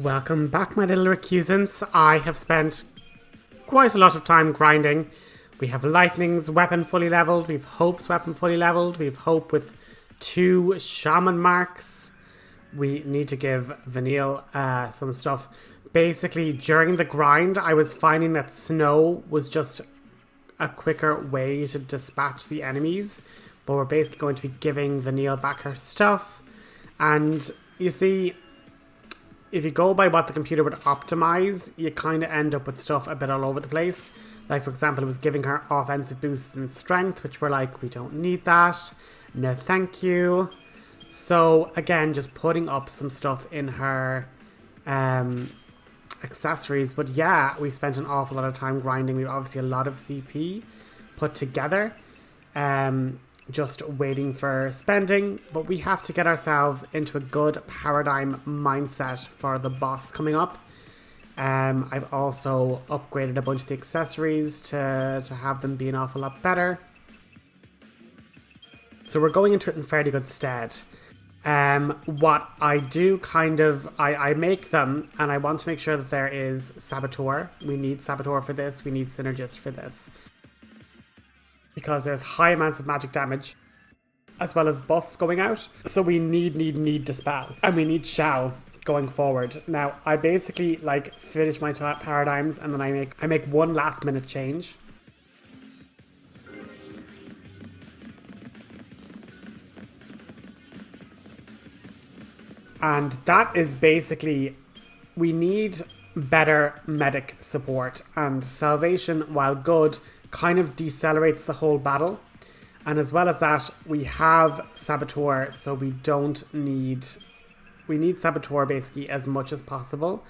Welcome back, my little recusants. I have spent quite a lot of time grinding. We have Lightning's weapon fully leveled. We've Hope's weapon fully leveled. We've Hope with 2 shaman marks. We need to give Vanille some stuff. Basically, during the grind, I was finding that Snow was just a quicker way to dispatch the enemies. But we're basically going to be giving Vanille back her stuff. And you see, if you go by what the computer would optimize, you kind of end up with stuff a bit all over the place. Like, for example, it was giving her offensive boosts and strength, which we're like, we don't need that. No, thank you. So, again, just putting up some stuff in her accessories. But yeah, we spent an awful lot of time grinding. We have obviously a lot of CP put together. Just waiting for spending, but we have to get ourselves into a good paradigm mindset for the boss coming up. I've also upgraded a bunch of the accessories to have them be an awful lot better. So we're going into it in fairly good stead. What I do I make them, and I want to make sure that there is Saboteur. We need Saboteur for this, we need Synergist for this. Because there's high amounts of magic damage, as well as buffs going out. So we need Dispel. And we need Shell going forward. Now, I basically, finish my paradigms, and then I make one last minute change. And that is basically, we need better medic support. And Salvation, while good, kind of decelerates the whole battle, and as well as that, we have Saboteur, so we need Saboteur basically as much as possible.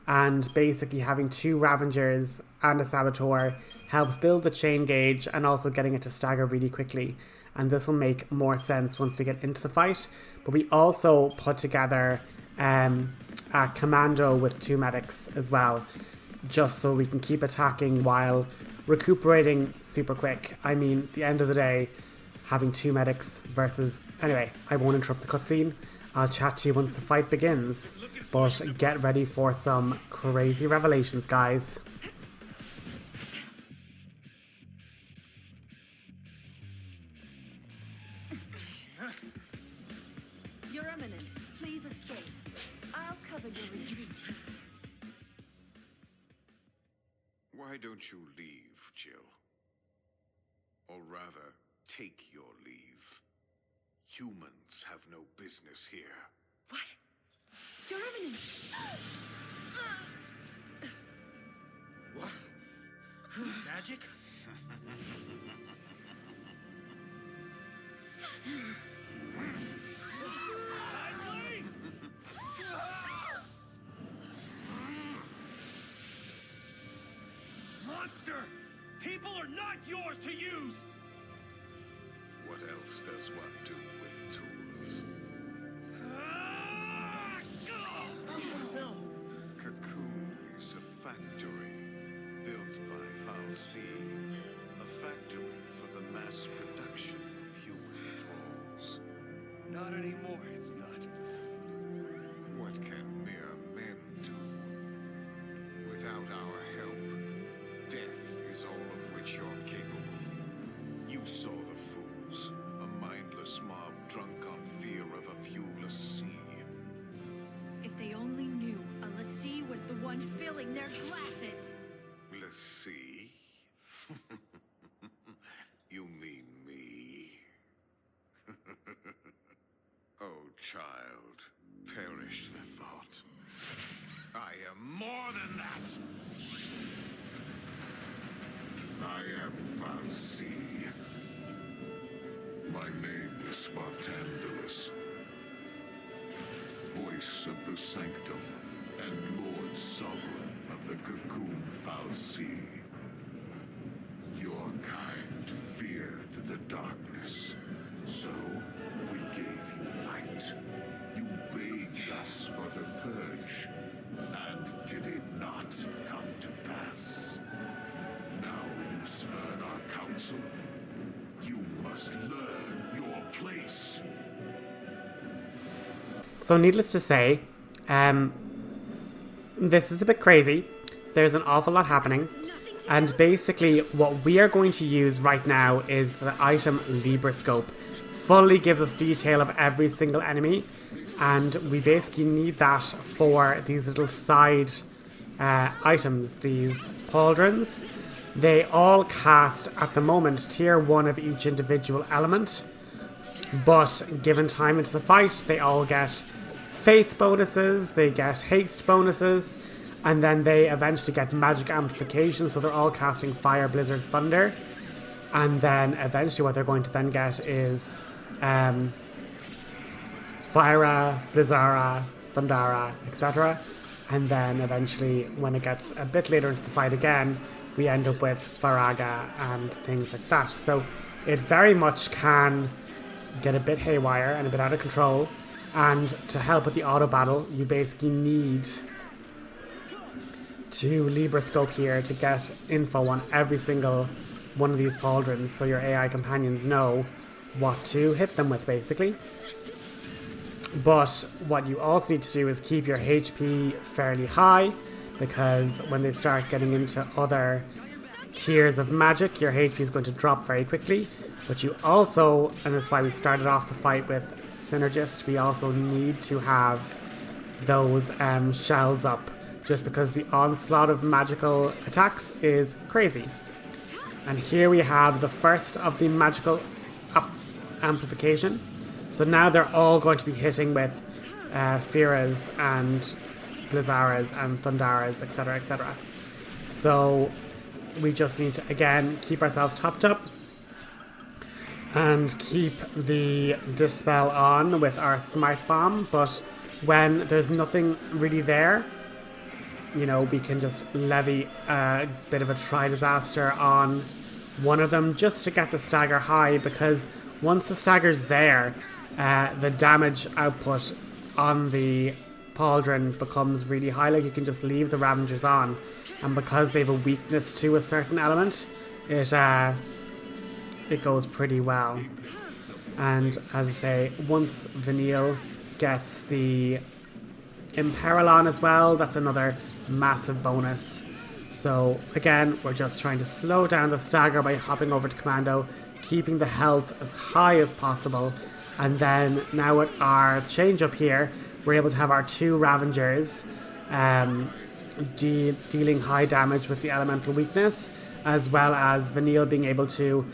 And basically having 2 Ravengers and a Saboteur helps build the chain gauge and also getting it to stagger really quickly, and this will make more sense once we get into the fight. But we also put together a commando with 2 medics as well, just so we can keep attacking while recuperating super quick. I mean, at the end of the day, having 2 medics versus... Anyway, I won't interrupt the cutscene. I'll chat to you once the fight begins. But get ready for some crazy revelations, guys. Your Eminence, please escape. I'll cover your retreat. Why don't you leave, Jill? Or rather, take your leave. Humans have no business here. What? Your Eminence! What? Magic? Monster! People are not yours to use! What else does one do with tools? No! Cocoon is a factory built by Falsi. A factory for the mass production of human thralls. Not anymore, it's not. What can mere men do? Without our help, death is all of which you're capable. You saw the fools, a mindless mob drunk on fear of a viewless sea. If they only knew a lassie was the one filling their glasses. Let's see. You mean me? Oh, child, perish the thought. I am more than that. I am Falsi. My name is Barthandelus, voice of the Sanctum and Lord Sovereign of the Cocoon Falsi. Your kind feared the darkness, so we gave you light. You begged us for the purge, and did it not come to pass? Now you spurn our counsel. You must learn your place. So needless to say, this is a bit crazy. There's an awful lot happening. And basically what we are going to use right now is the item Libroscope. Fully gives us detail of every single enemy. And we basically need that for these little side items, these pauldrons. They all cast, at the moment, tier 1 of each individual element. But given time into the fight, they all get faith bonuses, they get haste bonuses, and then they eventually get magic amplification, so they're all casting fire, blizzard, thunder. And then eventually what they're going to then get is Fyra, Blizzara, Thundara, etc. And then eventually, when it gets a bit later into the fight again, we end up with Faraga and things like that. So it very much can get a bit haywire and a bit out of control. And to help with the auto battle, you basically need to Libroscope here to get info on every single one of these pauldrons, so your AI companions know what to hit them with, basically. But what you also need to do is keep your HP fairly high, because when they start getting into other tiers of magic, your HP is going to drop very quickly. But you also, and that's why we started off the fight with Synergist, we also need to have those shells up, just because the onslaught of magical attacks is crazy. And here we have the first of the magical amplification. So now they're all going to be hitting with Firas and Blizzaras and Thundaras, etc, etc. So we just need to, again, keep ourselves topped up and keep the Dispel on with our Smite Bomb. But when there's nothing really there, you know, we can just levy a bit of a Tri-Disaster on one of them just to get the stagger high, because once the stagger's there, the damage output on the pauldron becomes really high. Like, you can just leave the Ravengers on, and because they have a weakness to a certain element, it goes pretty well. And as I say, once Vanille gets the Imperil on as well, that's another massive bonus. So again, we're just trying to slow down the stagger by hopping over to Commando, keeping the health as high as possible. And then now with our change up here, we're able to have our 2 Ravengers dealing high damage with the elemental weakness, as well as Vanille being able to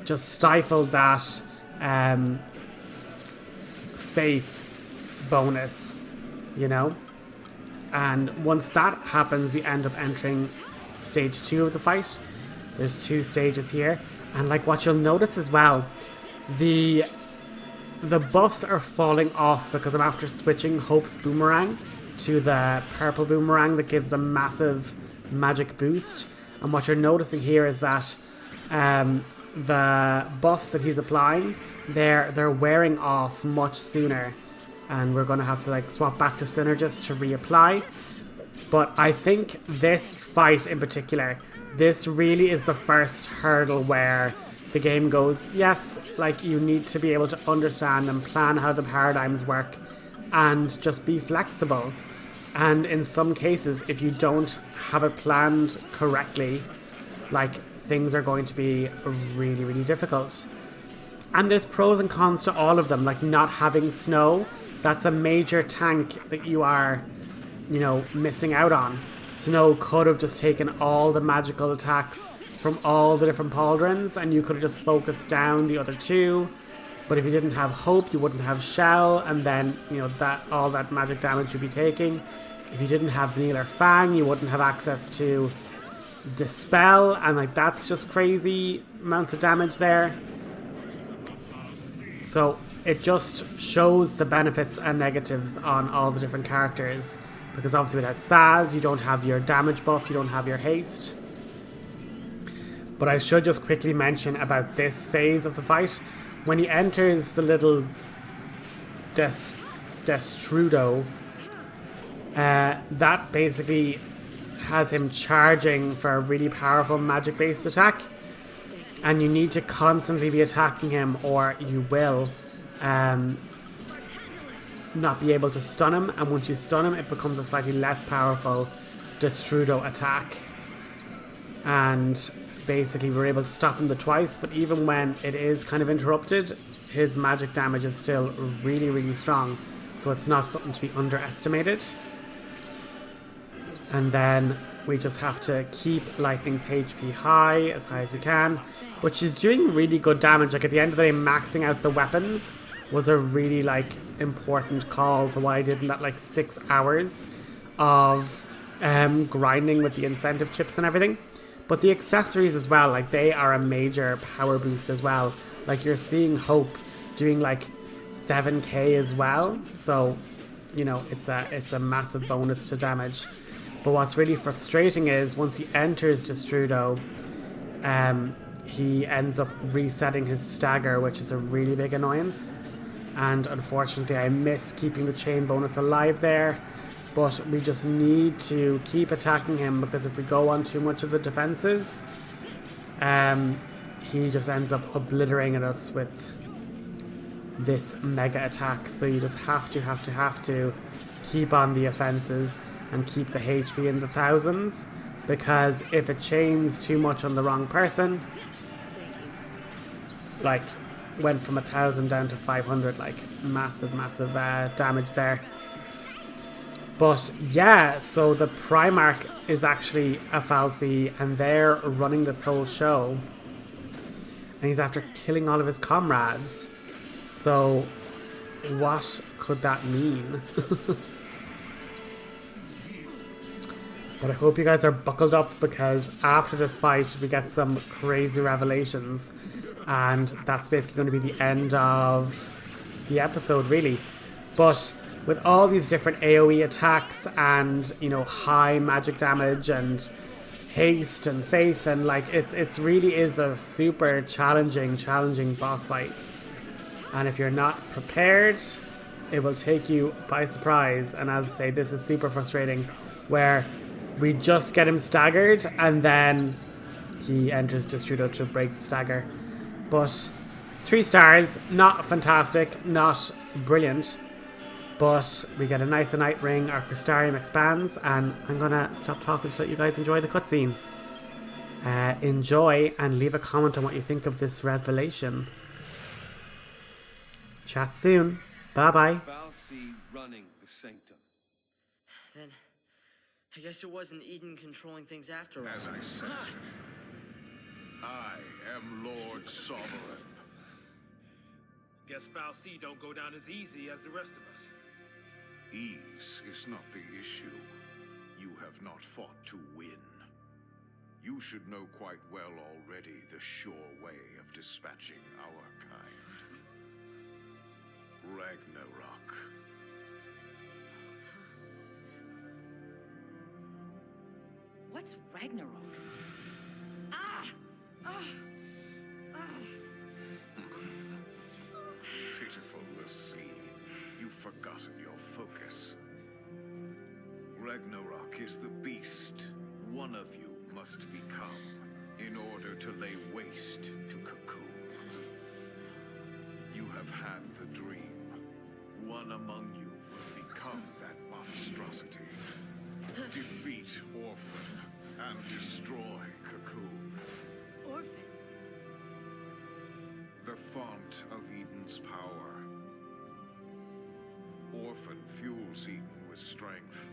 just stifle that faith bonus, you know. And once that happens, we end up entering stage 2 of the fight. There's 2 stages here, and like what you'll notice as well, the buffs are falling off because I'm after switching Hope's Boomerang to the purple boomerang that gives them massive magic boost. And what you're noticing here is that the buffs that he's applying, they're wearing off much sooner, and we're going to have to like swap back to Synergist to reapply. But I think this fight in particular, this really is the first hurdle where the game goes, yes, like you need to be able to understand and plan how the paradigms work and just be flexible. And in some cases, if you don't have it planned correctly, like things are going to be really, really difficult. And there's pros and cons to all of them, like not having snow. That's a major tank that you are, you know, missing out on. Snow could have just taken all the magical attacks from all the different pauldrons, and you could have just focused down the other 2. But if you didn't have Hope, you wouldn't have Shell, and then, you know, that all that magic damage you'd be taking. If you didn't have Vanille or Fang, you wouldn't have access to Dispel, and like that's just crazy amounts of damage there. So it just shows the benefits and negatives on all the different characters, because obviously without Saz, you don't have your damage buff, you don't have your haste. But I should just quickly mention about this phase of the fight. When he enters the little Destrudo, that basically has him charging for a really powerful magic-based attack. And you need to constantly be attacking him, or you will not be able to stun him, and once you stun him, it becomes a slightly less powerful Destrudo attack. And basically we're able to stop him the twice, but even when it is kind of interrupted, his magic damage is still really, really strong. So it's not something to be underestimated. And then we just have to keep Lightning's HP high as we can, which is doing really good damage. Like at the end of the day, maxing out the weapons was a really like important call for what I did in that like 6 hours of grinding with the incentive chips and everything. But the accessories as well, like they are a major power boost as well. Like you're seeing Hope doing like 7k as well. So, you know, it's a massive bonus to damage. But what's really frustrating is once he enters Destrudo, he ends up resetting his stagger, which is a really big annoyance. And unfortunately I miss keeping the chain bonus alive there. But we just need to keep attacking him, because if we go on too much of the defenses, he just ends up obliterating us with this mega attack. So you just have to keep on the offenses and keep the HP in the thousands, because if it chains too much on the wrong person, like went from 1,000 down to 500, like massive damage there. But yeah, so the Primark is actually a Falsi, and they're running this whole show. And he's after killing all of his comrades. So what could that mean? But I hope you guys are buckled up, because after this fight we get some crazy revelations. And that's basically going to be the end of the episode, really. But with all these different AoE attacks and, you know, high magic damage and haste and faith, and like it's really is a super challenging boss fight. And if you're not prepared, it will take you by surprise. And as I say, this is super frustrating, where we just get him staggered and then he enters Destrudo to break the stagger. But 3 stars, not fantastic, not brilliant. But we get a nice Night Ring, our Crystarium expands, and I'm going to stop talking to let you guys enjoy the cutscene. Enjoy, and leave a comment on what you think of this revelation. Chat soon. Bye-bye. Falsi running the sanctum. Then, I guess it wasn't Eden controlling things after all. As I said, I am Lord Sovereign. Guess Falsi don't go down as easy as the rest of us. Ease is not the issue. You have not fought to win. You should know quite well already the sure way of dispatching our kind. Ragnarok. What's Ragnarok? Ah! Ah! Ah! Pitiful Lassie, you've forgotten your focus. Ragnarok is the beast one of you must become in order to lay waste to Cocoon. You have had the dream. One among you will become that monstrosity. Defeat Orphan and destroy Cocoon. Orphan? The font of Eden's power. Orphan fuels Eden with strength,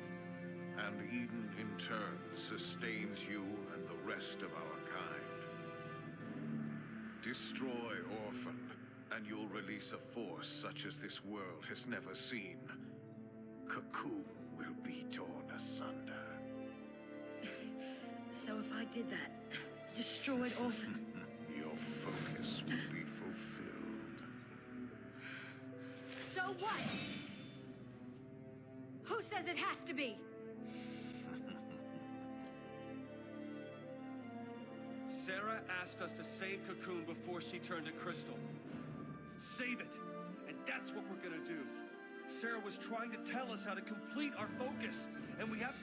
and Eden in turn sustains you and the rest of our kind. Destroy Orphan, and you'll release a force such as this world has never seen. Cocoon will be torn asunder. So if I did that, destroyed Orphan, Your focus will be fulfilled. so what? Who says it has to be? Sarah asked us to save Cocoon before she turned to Crystal. Save it! And that's what we're gonna do. Sarah was trying to tell us how to complete our focus, and we have...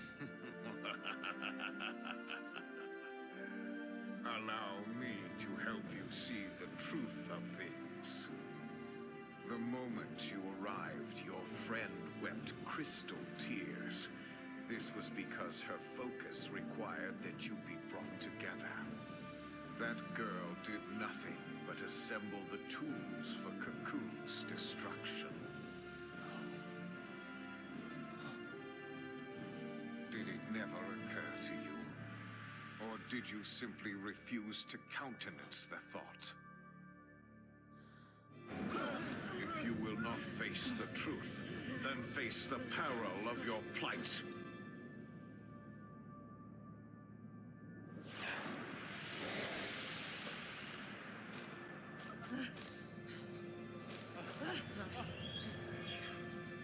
Allow me to help you see the truth of things. The moment you arrived, your friend wept crystal tears. This was because her focus required that you be brought together. That girl did nothing but assemble the tools for Cocoon's destruction. Did it never occur to you? Or did you simply refuse to countenance the thought? If you will not face the truth, then face the peril of your plight.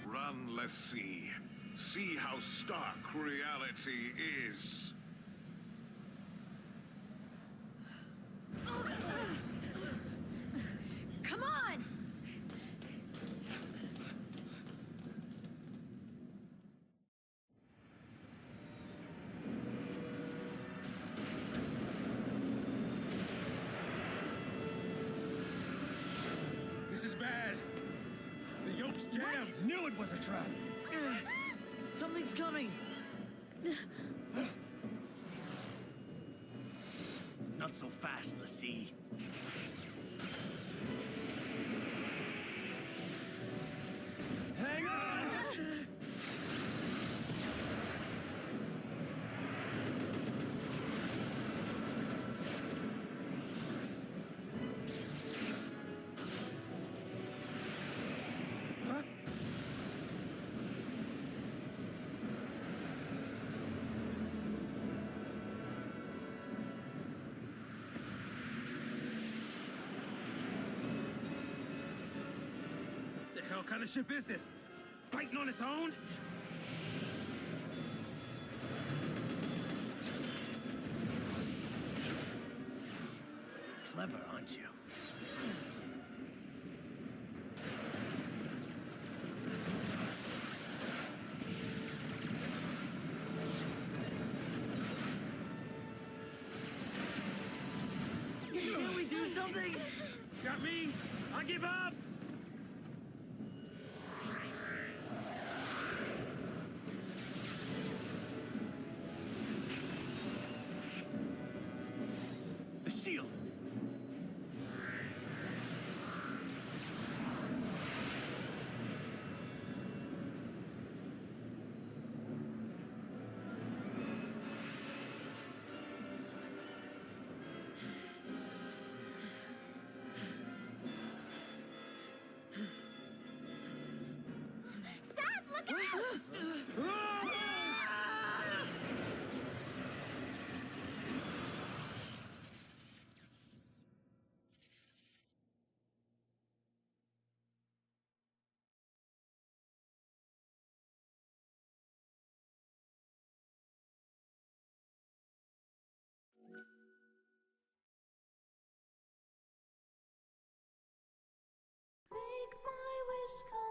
Run, let's see. See how stark reality is. Come on! This is bad. The yoke's jammed. What? Knew it was a trap. Something's coming! Not so fast, Lassie. Hang on! Huh? The hell kind of ship is this? Fighting on its own? Clever, aren't you? Can we do something? Got me? I give up! The shield! Saz, look out! Make my wish come